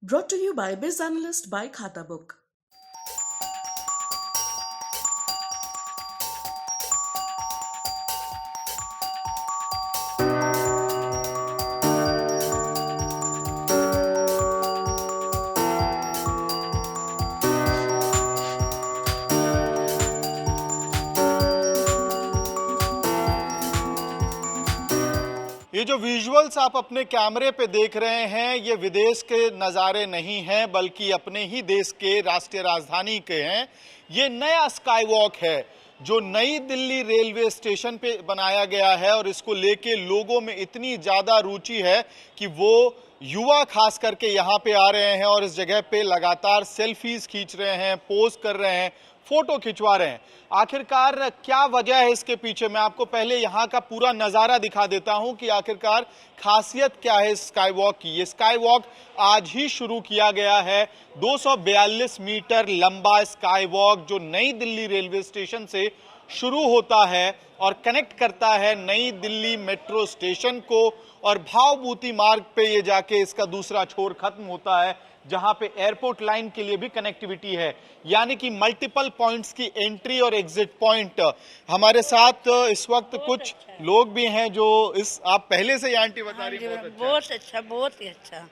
Brought to you by Biz Analyst by Khata Book. ये जो visuals आप अपने कैमरे पे देख रहे हैं ये विदेश के नज़ारे नहीं हैं बल्कि अपने ही देश के राष्ट्रीय राजधानी के हैं। ये नया स्काई वॉक है जो नई दिल्ली रेलवे स्टेशन पे बनाया गया है और इसको लेके लोगों में इतनी ज़्यादा रुचि है कि वो युवा खास करके यहाँ पे आ रहे हैं और इस जगह पे लगातार सेल्फीज खींच रहे हैं, पोज कर रहे हैं, फोटो खिंचवा रहे हैं। आखिरकार क्या वजह है इसके पीछे? मैं आपको पहले यहाँ का पूरा नज़ारा दिखा देता हूँ कि आखिरकार खासियत क्या है स्काई वॉक की। ये स्काई वॉक आज ही शुरू किया गया है। 242 मीटर लंबा स्काई वॉक जो नई दिल्ली रेलवे स्टेशन से शुरू होता है और कनेक्ट करता है नई दिल्ली मेट्रो स्टेशन को और भावभूति मार्ग पे ये जाके इसका दूसरा छोर खत्म होता है जहां पे एयरपोर्ट लाइन के लिए भी कनेक्टिविटी है, यानी कि मल्टीपल पॉइंट्स की एंट्री और एग्जिट पॉइंट। हमारे साथ इस वक्त कुछ लोग भी हैं जो आप पहले से आंटी बता रही बहुत अच्छा, बहुत ही अच्छा।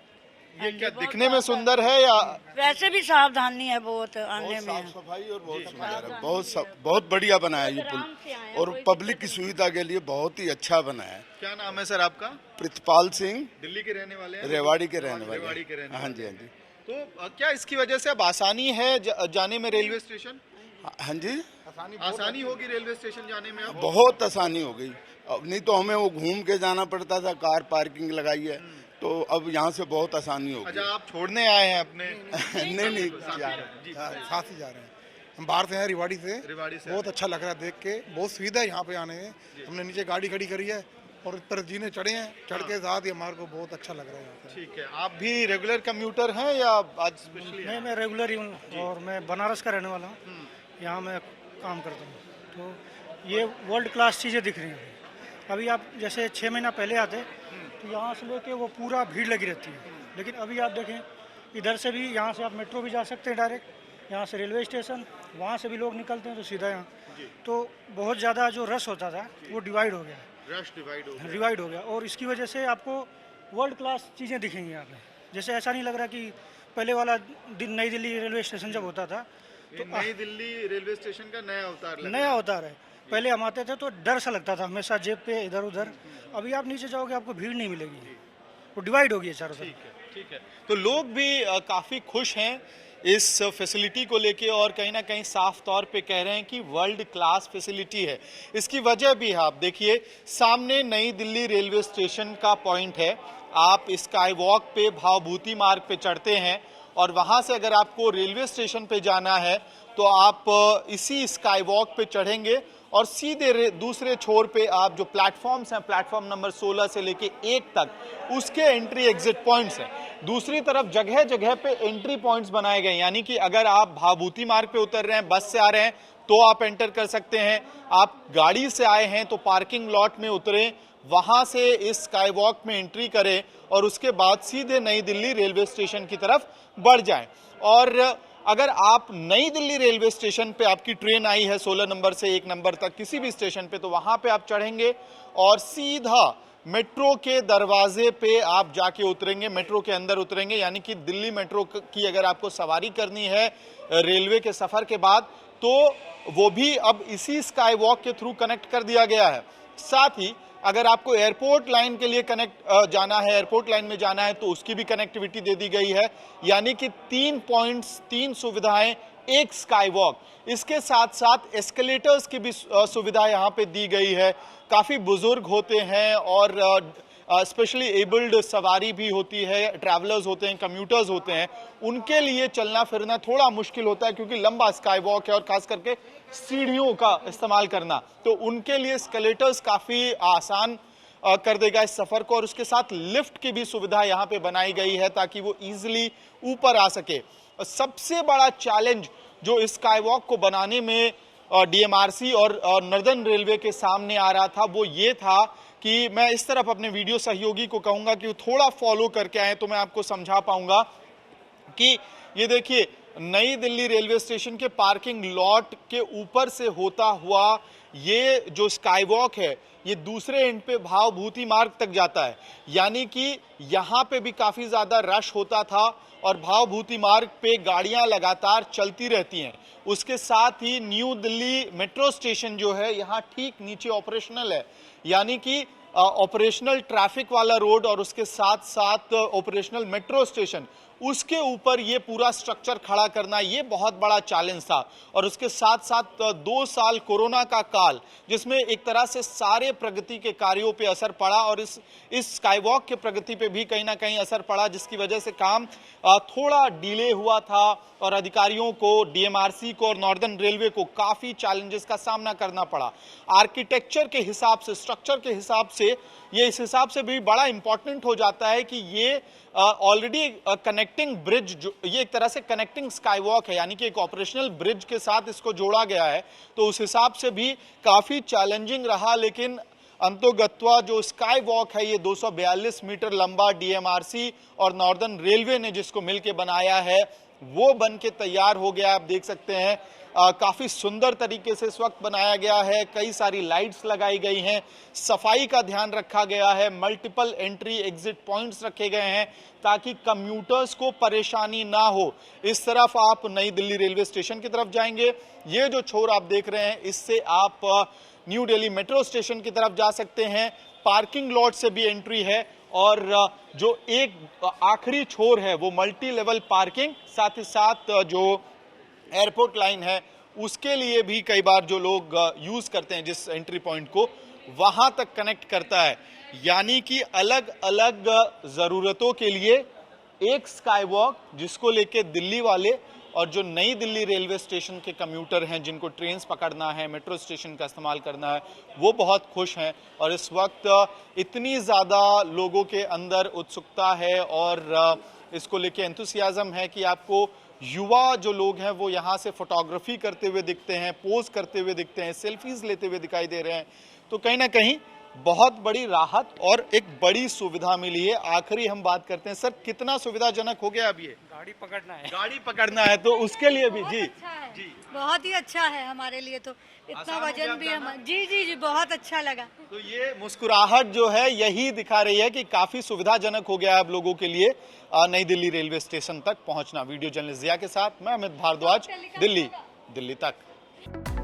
ये क्या दिखने में सुंदर है या वैसे भी सावधानी है बहुत आने में, साफ सफाई और बहुत सुंदर है। बहुत बढ़िया बना है ये पुल और पब्लिक की सुविधा के लिए बहुत ही अच्छा बना है। क्या नाम है सर आपका? प्रितपाल सिंह, दिल्ली के रहने वाले हैं? रेवाड़ी के रहने वाले। रेवाड़ी के रहने हाँ जी, हाँ जी। तो क्या इसकी वजह से अब आसानी है जाने में रेलवे स्टेशन? हाँ जी, आसानी होगी रेलवे स्टेशन जाने में अब? बहुत आसानी हो गई। अब नहीं तो हमें वो घूम के जाना पड़ता था, कार पार्किंग लगाई है, तो अब यहाँ से बहुत आसानी हो अच्छा, गई। आप छोड़ने आए हैं अपने? नहीं, साथ ही जा रहे हैं। हम बाहर से हैं, रिवाड़ी से। बहुत अच्छा लग रहा है देख के, बहुत सुविधा है यहाँ पे आने में। हमने नीचे गाड़ी खड़ी करी है और ऊपर जीने चढ़े हैं, चढ़ के साथ ही हमारे को बहुत अच्छा लग रहा है यहाँ पे। ठीक है, आप भी रेगुलर कम्यूटर हैं या आज स्पेशली? मैं रेगुलर ही हूँ और मैं बनारस का रहने वाला हूँ। यहाँ मैं काम करता हूँ, तो ये वर्ल्ड क्लास चीज़ें दिख रही हैं। अभी आप जैसे 6 महीना पहले आते तो यहाँ से लेके वो पूरा भीड़ लगी रहती है, लेकिन अभी आप देखें इधर से भी, यहाँ से आप मेट्रो भी जा सकते हैं डायरेक्ट, यहाँ से रेलवे स्टेशन, वहाँ से भी लोग निकलते हैं तो सीधा यहाँ। तो बहुत ज़्यादा जो रश होता था वो डिवाइड हो गया, रश डिवाइड हो गया और इसकी वजह से आपको वर्ल्ड क्लास चीज़ें दिखेंगी यहाँ पे। जैसे ऐसा नहीं लग रहा कि पहले वाला नई दिल्ली रेलवे स्टेशन जब होता था तो नई दिल्ली रेलवे स्टेशन का नया अवतार है। पहले हम आते थे तो डर सा लगता था हमेशा, जेब पे इधर उधर। अभी आप नीचे जाओगे आपको भीड़ नहीं मिलेगी, वो डिवाइड हो गई है चारों तरफ। ठीक है, तो लोग भी काफ़ी खुश हैं इस फैसिलिटी को लेके और कहीं ना कहीं साफ तौर पे कह रहे हैं कि वर्ल्ड क्लास फैसिलिटी है। इसकी वजह भी है, आप देखिए सामने नई दिल्ली रेलवे स्टेशन का पॉइंट है। आप स्काई वॉक पे भावभूति मार्ग पे चढ़ते हैं और वहाँ से अगर आपको रेलवे स्टेशन पे जाना है तो आप इसी स्काई वॉक पे चढ़ेंगे और सीधे दूसरे छोर पे आप जो प्लेटफॉर्म्स हैं, प्लेटफॉर्म नंबर 16 से लेके 1 तक, उसके एंट्री एग्जिट पॉइंट्स हैं। दूसरी तरफ जगह जगह पे एंट्री पॉइंट्स बनाए गए, यानी कि अगर आप भाभूति मार्ग पे उतर रहे हैं, बस से आ रहे हैं तो आप एंटर कर सकते हैं। आप गाड़ी से आए हैं तो पार्किंग लॉट में उतरें, वहां से इस स्काई वॉक में एंट्री करें और उसके बाद सीधे नई दिल्ली रेलवे स्टेशन की तरफ बढ़ जाएं। और अगर आप नई दिल्ली रेलवे स्टेशन पे आपकी ट्रेन आई है 16 नंबर से 1 नंबर तक किसी भी स्टेशन पे, तो वहां पे आप चढ़ेंगे और सीधा मेट्रो के दरवाजे पे आप जाके उतरेंगे, मेट्रो के अंदर उतरेंगे। यानी कि दिल्ली मेट्रो की अगर आपको सवारी करनी है रेलवे के सफर के बाद तो वो भी अब इसी स्काई वॉक के थ्रू कनेक्ट कर दिया गया है। साथ ही अगर आपको एयरपोर्ट लाइन के लिए जाना है, एयरपोर्ट लाइन में जाना है, तो उसकी भी कनेक्टिविटी दे दी गई है। यानी कि 3 पॉइंट्स, 3 सुविधाएं, एक स्काई वॉक। इसके साथ साथ एस्केलेटर्स की भी सुविधा यहाँ पे दी गई है। काफ़ी बुजुर्ग होते हैं और स्पेशली एबल्ड सवारी भी होती है, ट्रैवलर्स होते हैं, कम्यूटर्स होते हैं, उनके लिए चलना फिरना थोड़ा मुश्किल होता है क्योंकि लंबा स्काई वॉक है और खास करके सीढ़ियों का इस्तेमाल करना, तो उनके लिए एस्केलेटर्स काफ़ी आसान कर देगा इस सफ़र को। और उसके साथ लिफ्ट की भी सुविधा यहाँ पे बनाई गई है ताकि वो ईजिली ऊपर आ सके। सबसे बड़ा चैलेंज जो इस स्काई वॉक को बनाने में डीएमआरसी और नॉर्दर्न रेलवे के सामने आ रहा था वो ये था कि मैं इस तरफ अपने वीडियो सहयोगी को कहूंगा कि थोड़ा फॉलो करके आए तो मैं आपको समझा पाऊंगा कि ये देखिए नई दिल्ली रेलवे स्टेशन के पार्किंग लॉट के ऊपर से होता हुआ ये जो स्काई वॉक है ये दूसरे एंड पे भावभूति मार्ग तक जाता है, यानी कि यहाँ पे भी काफी ज्यादा रश होता था और भावभूति मार्ग पे गाड़ियां लगातार चलती रहती हैं। उसके साथ ही न्यू दिल्ली मेट्रो स्टेशन जो है यहाँ ठीक नीचे ऑपरेशनल है, यानी कि ऑपरेशनल ट्रैफिक वाला रोड और उसके साथ साथ ऑपरेशनल मेट्रो स्टेशन, उसके ऊपर ये पूरा स्ट्रक्चर खड़ा करना ये बहुत बड़ा चैलेंज था। और उसके साथ साथ 2 साल कोरोना का काल, जिसमें एक तरह से सारे प्रगति के कार्यों पे असर पड़ा और इस स्काईवॉक के प्रगति पे भी कहीं ना कहीं असर पड़ा, जिसकी वजह से काम थोड़ा डिले हुआ था और अधिकारियों को, डीएमआरसी को और नॉर्दर्न रेलवे को काफी चैलेंजेस का सामना करना पड़ा। आर्किटेक्चर के हिसाब से, स्ट्रक्चर के हिसाब से ये इस हिसाब से भी बड़ा इंपॉर्टेंट हो जाता है कि ये ऑलरेडी कनेक्टिंग ब्रिज, जो ये एक तरह से कनेक्टिंग स्काईवॉक है, यानी कि एक ऑपरेशनल ब्रिज के साथ इसको जोड़ा गया है, तो उस हिसाब से भी काफी चैलेंजिंग रहा। लेकिन अंतोगत्वा जो स्काई वॉक है ये 242 मीटर लंबा डीएमआरसी और नॉर्दर्न रेलवे ने जिसको मिलके बनाया है वो बन के तैयार हो गया। आप देख सकते हैं काफी सुंदर तरीके से इस वक्त बनाया गया है, कई सारी लाइट्स लगाई गई हैं, सफाई का ध्यान रखा गया है, मल्टीपल एंट्री एग्जिट पॉइंट्स रखे गए हैं ताकि कम्यूटर्स को परेशानी ना हो। इस तरफ आप नई दिल्ली रेलवे स्टेशन की तरफ जाएंगे, ये जो छोर आप देख रहे हैं इससे आप न्यू दिल्ली मेट्रो स्टेशन की तरफ जा सकते हैं। पार्किंग लॉट से भी एंट्री है और जो एक आखिरी छोर है वो मल्टी लेवल पार्किंग, साथ ही साथ जो एयरपोर्ट लाइन है उसके लिए भी कई बार जो लोग यूज करते हैं जिस एंट्री पॉइंट को, वहां तक कनेक्ट करता है। यानी कि अलग अलग जरूरतों के लिए एक स्काई वॉक जिसको लेके दिल्ली वाले और जो नई दिल्ली रेलवे स्टेशन के कम्यूटर हैं जिनको ट्रेन्स पकड़ना है, मेट्रो स्टेशन का इस्तेमाल करना है, वो बहुत खुश हैं। और इस वक्त इतनी ज़्यादा लोगों के अंदर उत्सुकता है और इसको लेके एंथुसियाज्म है कि आपको युवा जो लोग हैं वो यहाँ से फोटोग्राफी करते हुए दिखते हैं, पोज करते हुए दिखते हैं, सेल्फीज लेते हुए दिखाई दे रहे हैं। तो कहीं ना कहीं बहुत बड़ी राहत और एक बड़ी सुविधा मिली है। आखिरी हम बात करते हैं, सर कितना सुविधाजनक हो गया अब ये? गाड़ी पकड़ना है तो उसके लिए भी जी जी बहुत ही अच्छा है हमारे लिए, तो इतना वजन भी हम जी बहुत अच्छा लगा। तो ये मुस्कुराहट जो है यही दिखा रही है कि काफी सुविधाजनक हो गया है अब लोगों के लिए नई दिल्ली रेलवे स्टेशन तक पहुंचना। वीडियो जर्नलिस्ट जिया के साथ मैं अमित भारद्वाज, दिल्ली तक।